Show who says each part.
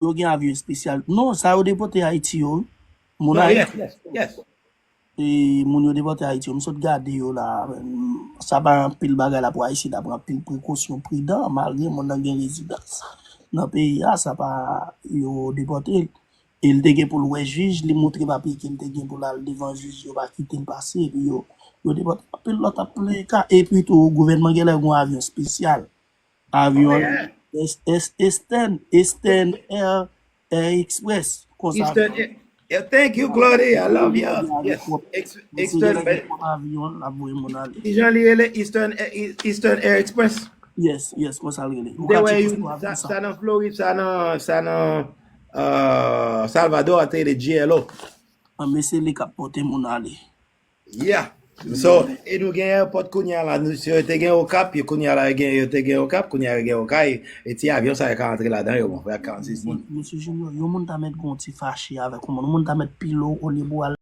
Speaker 1: Yo gen avion spécial. Non, ça yo déporté Haïti yo. Mon
Speaker 2: No,
Speaker 1: Haïti,
Speaker 2: yes.
Speaker 1: et mon yo déporté Haïti, on saute garder yo là. Ça va un pile bagay là pour Haïti, d'apprendre un pile précaution prudent malgré mon nan gen résidence. Dans le pays là, ça pas yo déporté. Il te gen pour le juge, li montre papier qu'il te gen pour la devant juge, yo pas quitter le passé et puis yo déporté pile l'autre appelé cas et puis tout gouvernement gen un avion spécial.
Speaker 2: Oh,
Speaker 1: Avion
Speaker 2: yeah.
Speaker 1: Eastern Air Express. Comme ça,
Speaker 2: Eastern, yeah, thank you, Claudia. I love you.
Speaker 1: avec
Speaker 2: Yes.
Speaker 1: quoi? Monsieur, j'ai
Speaker 2: Eastern,
Speaker 1: un avion, la voie mon aller.
Speaker 2: si j'en lis le Eastern Air Express.
Speaker 1: Yes, comme ça, ou
Speaker 2: De
Speaker 1: ka
Speaker 2: wè
Speaker 1: check
Speaker 2: yon,
Speaker 1: ça avion ça.
Speaker 2: sa nan Floride, sa nan Salvador ate de GLO.
Speaker 1: Mais c'est les cap porter mon aller.
Speaker 2: Yeah. So, e nou gen airport kounya la, nou si yo te gen o kap, yo kounya la gen, yo te gen o kap, kounya la gen o kay, e ti avyon sa yo ka entre la dan, yo bon, fè 46 moun.
Speaker 1: Monsieur Junior, yo moun ta met gonti fâché avec moun ta met pilo au niveau